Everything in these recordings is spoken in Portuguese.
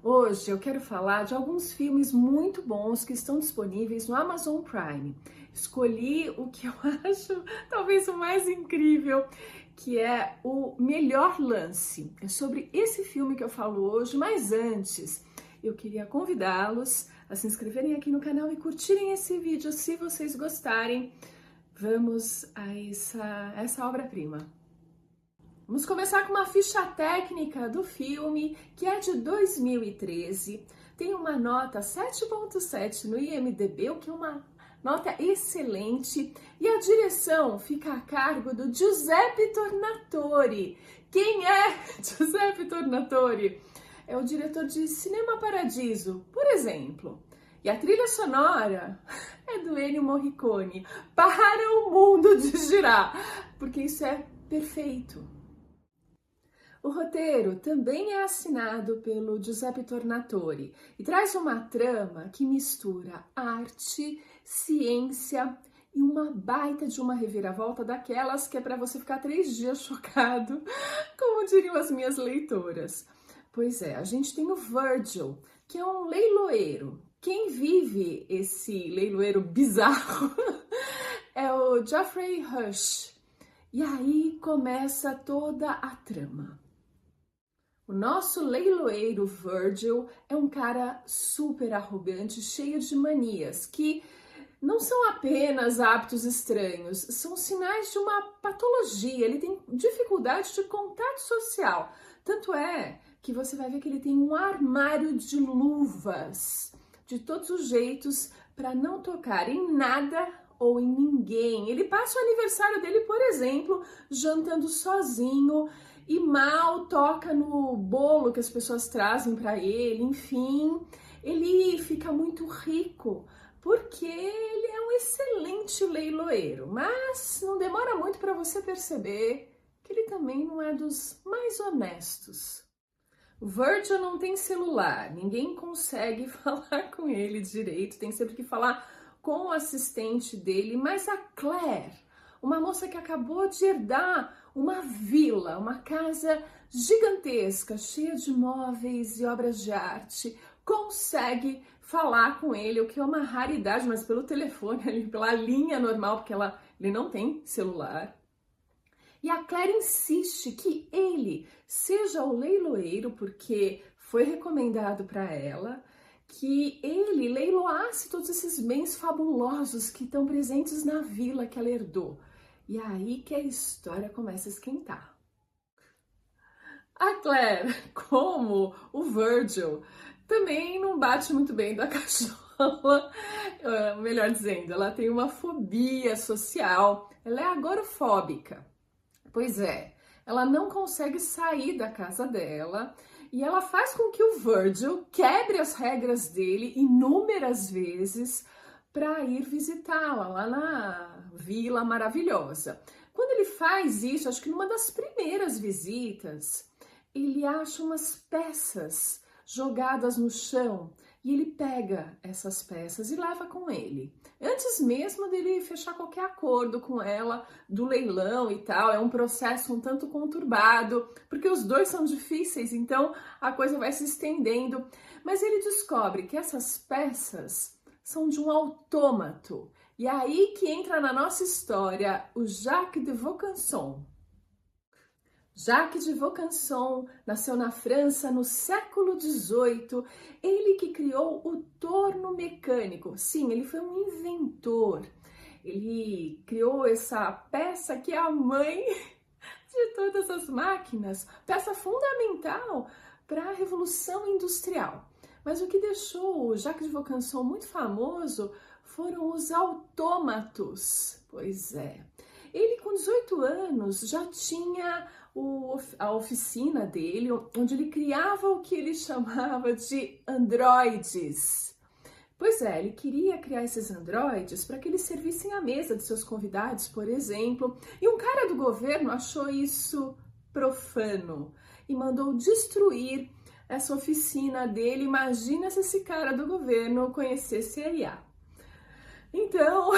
Hoje eu quero falar de alguns filmes muito bons que estão disponíveis no Amazon Prime. Escolhi o que eu acho talvez o mais incrível, que é o Melhor Lance. É sobre esse filme que eu falo hoje, mas antes eu queria convidá-los a se inscreverem aqui no canal e curtirem esse vídeo se vocês gostarem. Vamos a essa obra-prima. Vamos começar com uma ficha técnica do filme, que é de 2013. Tem uma nota 7.7 no IMDb, o que é uma nota excelente. E a direção fica a cargo do Giuseppe Tornatore. Quem é Giuseppe Tornatore? É o diretor de Cinema Paradiso, por exemplo. E a trilha sonora é do Ennio Morricone. Para o mundo de girar, porque isso é perfeito. O roteiro também é assinado pelo Giuseppe Tornatore e traz uma trama que mistura arte, ciência e uma baita de uma reviravolta daquelas que é para você ficar 3 dias chocado, como diriam as minhas leitoras. Pois é, a gente tem o Virgil, que é um leiloeiro. Quem vive esse leiloeiro bizarro é o Geoffrey Rush. E aí começa toda a trama. O nosso leiloeiro Virgil é um cara super arrogante, cheio de manias, que não são apenas hábitos estranhos, são sinais de uma patologia. Ele tem dificuldade de contato social. Tanto é que você vai ver que ele tem um armário de luvas, de todos os jeitos, para não tocar em nada ou em ninguém. Ele passa o aniversário dele, por exemplo, jantando sozinho, e mal toca no bolo que as pessoas trazem para ele. Enfim, ele fica muito rico porque ele é um excelente leiloeiro, mas não demora muito para você perceber que ele também não é dos mais honestos. O Virgil não tem celular, ninguém consegue falar com ele direito, tem sempre que falar com o assistente dele, mas a Claire, uma moça que acabou de herdar uma vila, uma casa gigantesca, cheia de móveis e obras de arte, consegue falar com ele, o que é uma raridade, mas pelo telefone, ali, pela linha normal, porque ele não tem celular. E a Claire insiste que ele seja o leiloeiro, porque foi recomendado para ela, que ele leiloasse todos esses bens fabulosos que estão presentes na vila que ela herdou. E aí que a história começa a esquentar. A Claire, como o Virgil, também não bate muito bem da cachola, melhor dizendo, ela tem uma fobia social, ela é agorafóbica. Pois é, ela não consegue sair da casa dela e ela faz com que o Virgil quebre as regras dele inúmeras vezes para ir visitá-la lá na Vila Maravilhosa. Quando ele faz isso, acho que numa das primeiras visitas, ele acha umas peças jogadas no chão e ele pega essas peças e leva com ele. Antes mesmo dele fechar qualquer acordo com ela, do leilão e tal, é um processo um tanto conturbado, porque os dois são difíceis, então a coisa vai se estendendo. Mas ele descobre que essas peças são de um autômato. E é aí que entra na nossa história o Jacques de Vaucanson. Jacques de Vaucanson nasceu na França no século XVIII. Ele que criou o torno mecânico. Sim, ele foi um inventor. Ele criou essa peça que é a mãe de todas as máquinas, peça fundamental para a Revolução Industrial. Mas o que deixou o Jacques de Vaucanson muito famoso foram os autômatos. Pois é. Ele, com 18 anos, já tinha a oficina dele, onde ele criava o que ele chamava de androides. Pois é, ele queria criar esses androides para que eles servissem à mesa de seus convidados, por exemplo. E um cara do governo achou isso profano e mandou destruir essa oficina dele. Imagina se esse cara do governo conhecesse a IA. Então,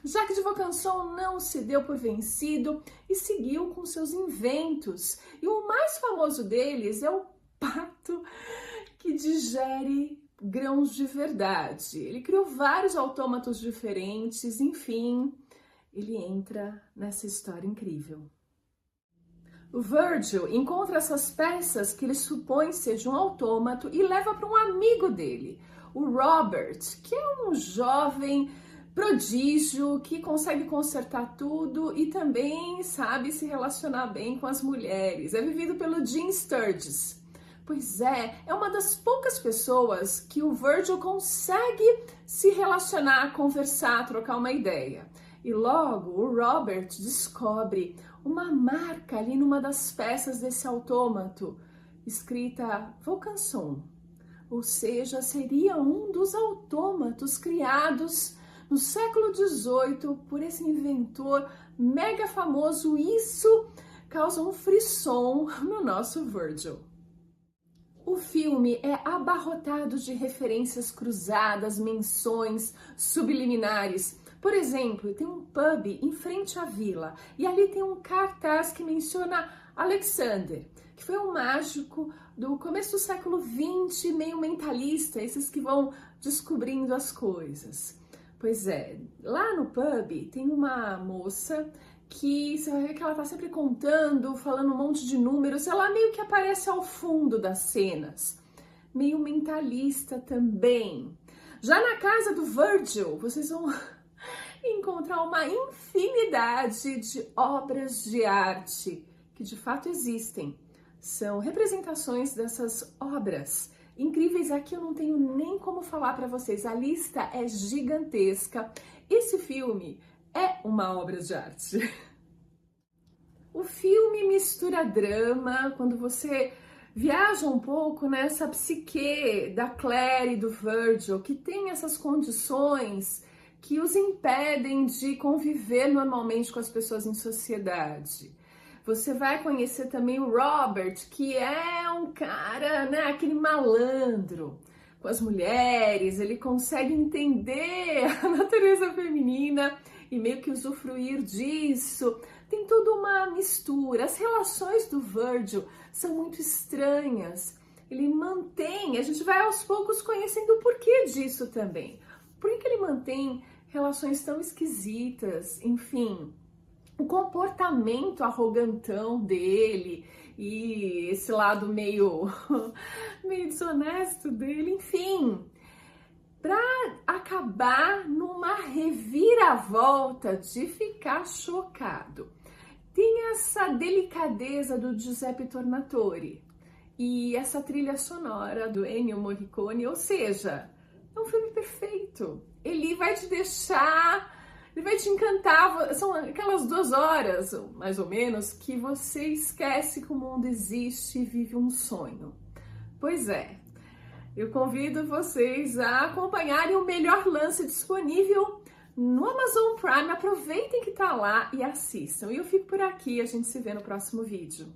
Jacques de Vaucanson não se deu por vencido e seguiu com seus inventos. E o mais famoso deles é o pato que digere grãos de verdade. Ele criou vários autômatos diferentes, enfim, ele entra nessa história incrível. O Virgil encontra essas peças que ele supõe seja um autômato e leva para um amigo dele, o Robert, que é um jovem prodígio que consegue consertar tudo e também sabe se relacionar bem com as mulheres. É vivido pelo Jim Sturgis. Pois é uma das poucas pessoas que o Virgil consegue se relacionar, conversar, trocar uma ideia. E logo o Robert descobre uma marca ali numa das peças desse autômato, escrita Vaucanson, ou seja, seria um dos autômatos criados no século XVIII por esse inventor mega famoso. Isso causa um frisson no nosso Virgil. O filme é abarrotado de referências cruzadas, menções subliminares. Por exemplo, tem um pub em frente à vila e ali tem um cartaz que menciona Alexander, que foi um mágico do começo do século XX, meio mentalista, esses que vão descobrindo as coisas. Pois é, lá no pub tem uma moça que você vai ver que ela tá sempre contando, falando um monte de números, ela meio que aparece ao fundo das cenas, meio mentalista também. Já na casa do Virgil, vocês vão encontrar uma infinidade de obras de arte que de fato existem. São representações dessas obras incríveis. Aqui eu não tenho nem como falar para vocês, a lista é gigantesca. Esse filme é uma obra de arte. O filme mistura drama, quando você viaja um pouco nessa psique da Claire e do Virgil, que tem essas condições que os impedem de conviver normalmente com as pessoas em sociedade. Você vai conhecer também o Robert, que é um cara, né, aquele malandro com as mulheres, ele consegue entender a natureza feminina e meio que usufruir disso. Tem toda uma mistura. As relações do Virgil são muito estranhas. Ele mantém, a gente vai aos poucos conhecendo o porquê disso também. Por que ele mantém relações tão esquisitas, enfim, o comportamento arrogantão dele e esse lado meio desonesto dele, enfim, para acabar numa reviravolta de ficar chocado. Tem essa delicadeza do Giuseppe Tornatore e essa trilha sonora do Ennio Morricone, ou seja, é um filme perfeito. Ele vai te deixar, ele vai te encantar. São aquelas 2 horas, mais ou menos, que você esquece que o mundo existe e vive um sonho. Pois é, eu convido vocês a acompanharem o melhor lance disponível no Amazon Prime. Aproveitem que tá lá e assistam. E eu fico por aqui, a gente se vê no próximo vídeo.